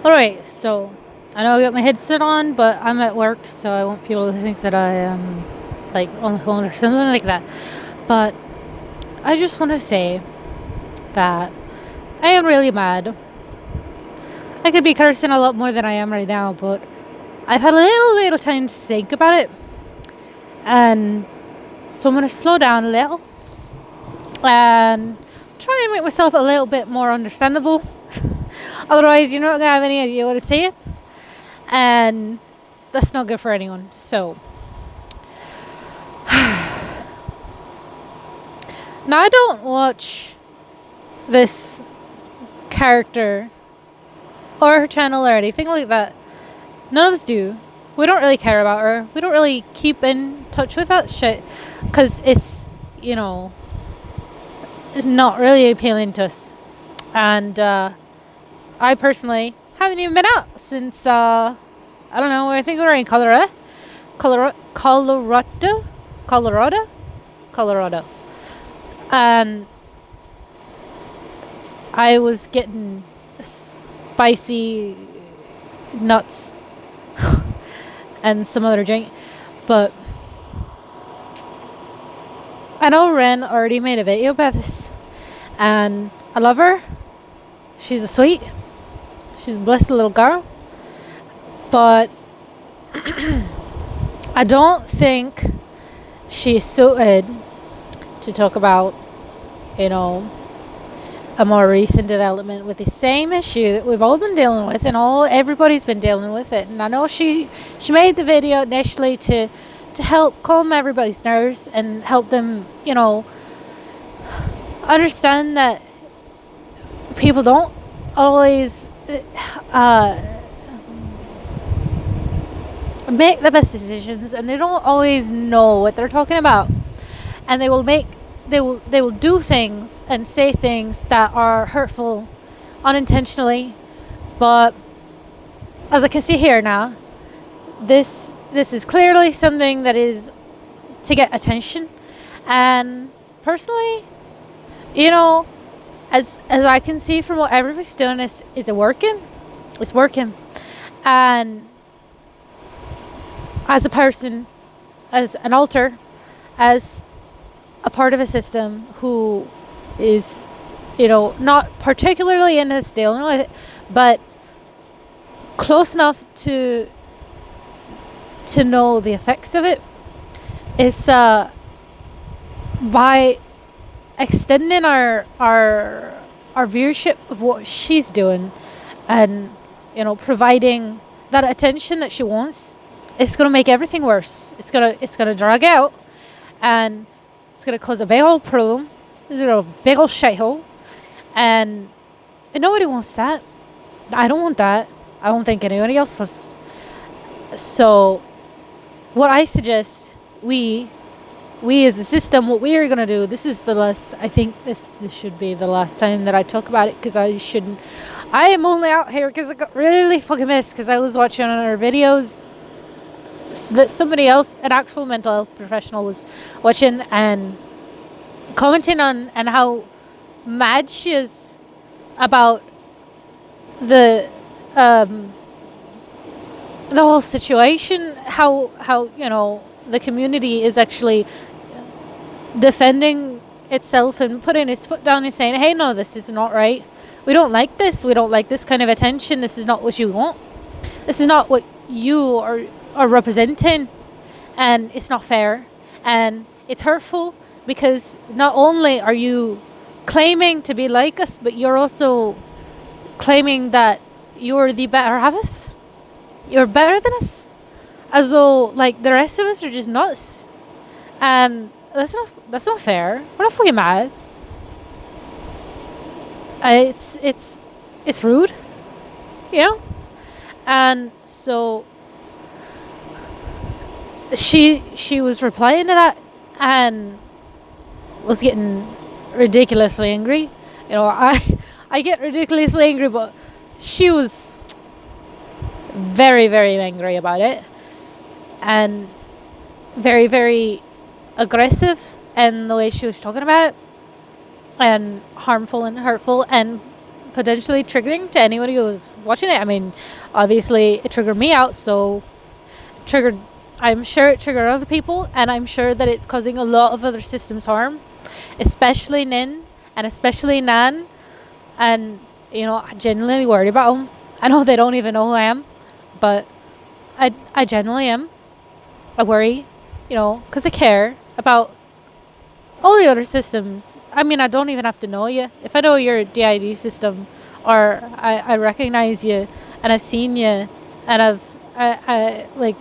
Alright, so I know I got my headset on, but I'm at work, so I want people to think that I am like on the phone or something like that. But I just want to say that I am really mad. I could be cursing a lot more than I am right now, but I've had a little time to think about it, and so I'm gonna slow down a little and try and make myself a little bit more understandable. Otherwise, you're not gonna have any idea what to say, and that's not good for anyone. So now I don't watch this character or her channel or anything like that. None of us do. We don't really care about her. We don't really keep in touch with that shit because it's, it's not really appealing to us. And I personally haven't even been out since, I don't know, I think we were in Colorado. Colorado. And I was getting spicy nuts and some other drink, but I know Ren already made a video about this, and I love her. She's she's a blessed little girl, but I don't think she's suited to talk about, a more recent development with the same issue that we've all been dealing with, and everybody's been dealing with it. And I know she made the video initially to help calm everybody's nerves and help them, understand that people don't always make the best decisions, and they don't always know what they're talking about, and they will do things and say things that are hurtful unintentionally. But as I can see here now, this is clearly something that is to get attention. And personally, as I can see from what everybody's doing, is it working? It's working. And as a person, as an alter, as a part of a system who is, not particularly in this dealing with it, but close enough to know the effects of it, is by extending our viewership of what she's doing, and providing that attention that she wants. It's gonna make everything worse. It's gonna drag out, and it's gonna cause a big old problem. It's a big old shithole, and nobody wants that. I don't want that. I don't think anybody else does. So, what I suggest we as a system, what we are gonna do. This is the last. I think this should be the last time that I talk about it, because I shouldn't. I am only out here because I got really fucking missed because I was watching on her videos that somebody else, an actual mental health professional, was watching and commenting on, and how mad she is about the whole situation, how the community is actually defending itself and putting its foot down and saying, hey, no, this is not right. We don't like this. We don't like this kind of attention. This is not what you want. This is not what you are representing, and it's not fair, and it's hurtful, because not only are you claiming to be like us, but you're also claiming that you're the better half of us. You're better than us, as though like the rest of us are just nuts, and that's not fair. We're not fucking mad. It's rude, and so she was replying to that and was getting ridiculously angry. I get ridiculously angry, but she was very, very angry about it, and very, very aggressive in the way she was talking about it, and harmful and hurtful, and potentially triggering to anybody who's watching it. I mean, obviously it triggered me out, so I'm sure it triggered other people, and I'm sure that it's causing a lot of other systems harm, especially Nin and especially Nan. And I'm genuinely worried about them. I know they don't even know who I am, but I genuinely am. I worry, because I care about all the other systems. I mean, I don't even have to know you. If I know your DID system, or I recognize you, and I've seen you, and I like,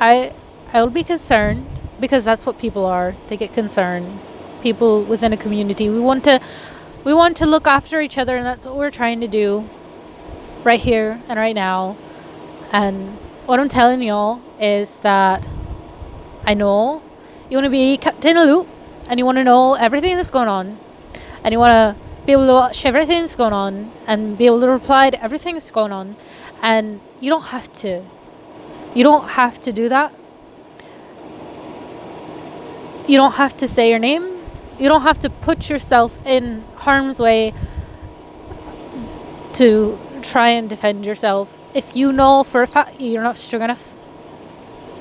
I'll be concerned, because that's what people are. They get concerned. People within a community. We want to look after each other, and that's what we're trying to do right here and right now. And what I'm telling y'all is that I know you want to be kept in a loop, and you want to know everything that's going on, and you want to be able to watch everything that's going on, and be able to reply to everything that's going on. And you don't have to do that. You don't have to say your name. You don't have to put yourself in harm's way to try and defend yourself if you know for a fact you're not strong enough.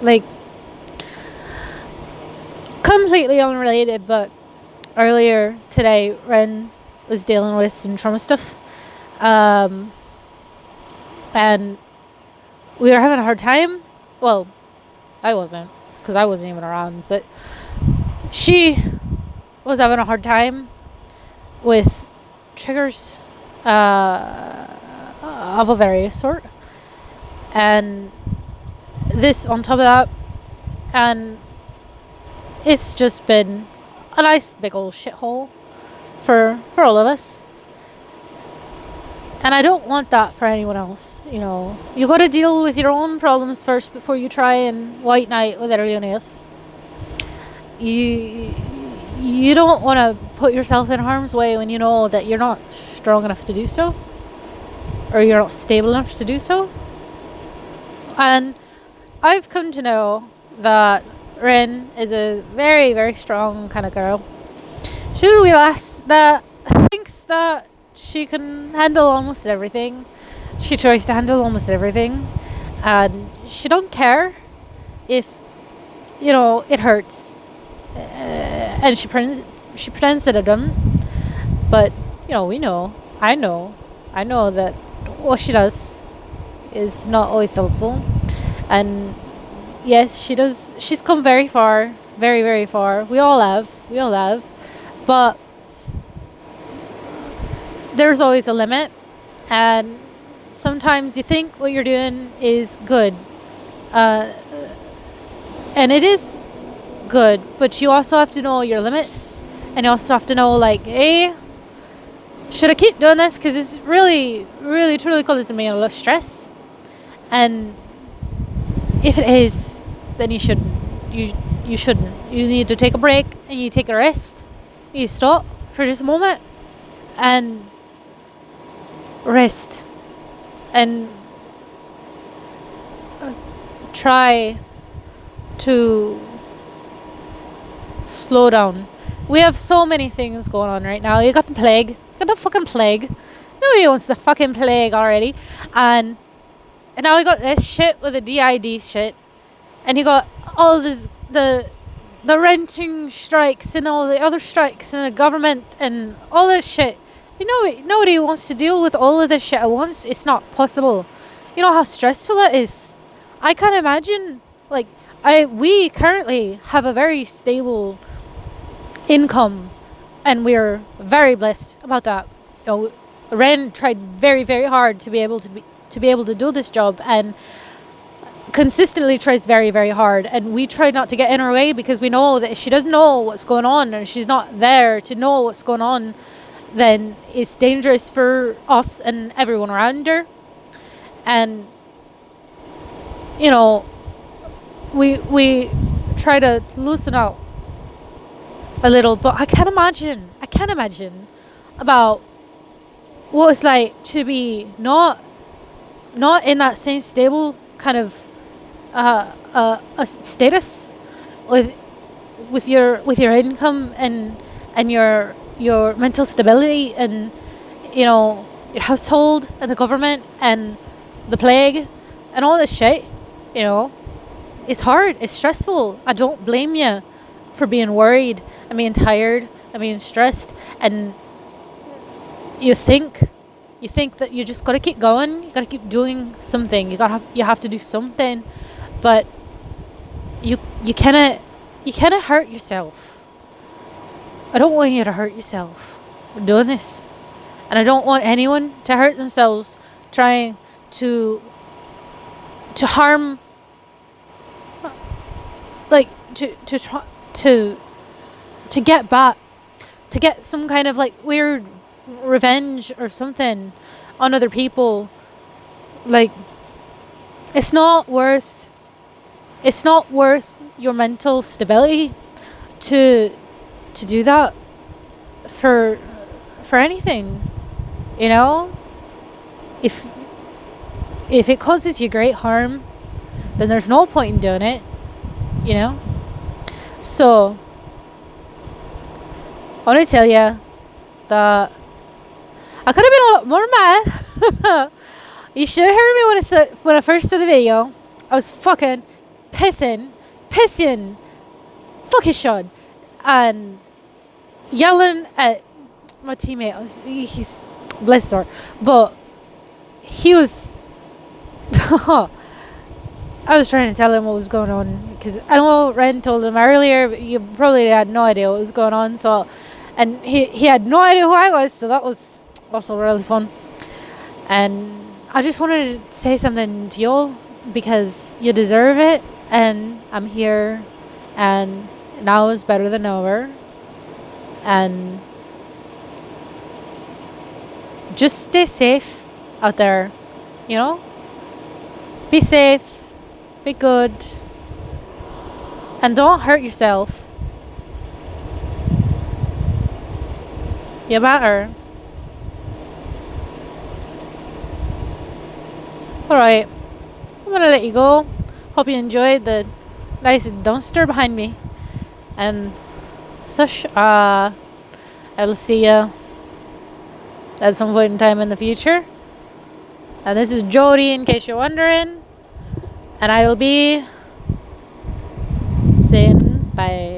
Like, completely unrelated, but earlier today, Ren was dealing with some trauma stuff. And we were having a hard time. Well, I wasn't, because I wasn't even around, but she was having a hard time with triggers of a various sort, and this on top of that, and it's just been a nice big old shithole for all of us. And I don't want that for anyone else. You got to deal with your own problems first before you try and white knight with everyone else. You don't want to put yourself in harm's way when you know that you're not strong enough to do so, or you're not stable enough to do so. And I've come to know that Ren is a very, very strong kind of girl. She's a wee lass that thinks that she can handle almost everything. She tries to handle almost everything, and she don't care if it hurts. And she pretends that it doesn't. But we know. I know that what she does is not always helpful. And yes, she does. She's come very far, very, very far. We all have. But there's always a limit, and sometimes you think what you're doing is good, and it is good, but you also have to know your limits, and you also have to know, like, hey, should I keep doing this? Because it's really, really, truly causing me a lot of stress. And if it is, then you shouldn't. You shouldn't. You need to take a break, and you take a rest. You stop for just a moment and rest, and try to slow down. We have so many things going on right now. You got the plague. You got the fucking plague. Nobody wants the fucking plague already. And now we got this shit with the DID shit. And you got all this, the renting strikes and all the other strikes and the government and all this shit. Nobody wants to deal with all of this shit at once. It's not possible. You know how stressful that is? I can't imagine. Like, we currently have a very stable income, and we're very blessed about that. Ren tried very, very hard to be able to do this job, and consistently tries very, very hard. And we try not to get in her way, because we know that if she doesn't know what's going on, and she's not there to know what's going on, then it's dangerous for us and everyone around her. And we try to loosen up a little, but I can't imagine about what it's like to be not in that same stable kind of a status with your income and your mental stability and, you know, your household and the government and the plague and all this shit, you know, it's hard, it's stressful. I don't blame you for being worried and being tired and being stressed, and you think that you just gotta keep going, you gotta keep doing something, you have to do something, but you cannot hurt yourself. I don't want you to hurt yourself. We're doing this, and I don't want anyone to hurt themselves trying to harm, like to try to get back, to get some kind of like weird revenge or something on other people. Like, it's not worth your mental stability to do that for anything, you know. If it causes you great harm, then there's no point in doing it, you know. So I want to tell you that I could have been a lot more mad. You should have heard me when I first saw the video. I was fucking pissing, fucking shot, and yelling at my teammate. He's bless her, but he was. I was trying to tell him what was going on, because I know Ren told him earlier, but you probably had no idea what was going on. So, and he had no idea who I was, so that was also really fun. And I just wanted to say something to y'all, because you deserve it, and I'm here, and now is better than ever. And just stay safe out there, you know? Be safe, be good, and don't hurt yourself. You better. Alright, I'm gonna let you go. Hope you enjoyed the nice dumpster behind me. And such, I will see you at some point in time in the future. And this is Jodie, in case you're wondering. And I will be saying bye.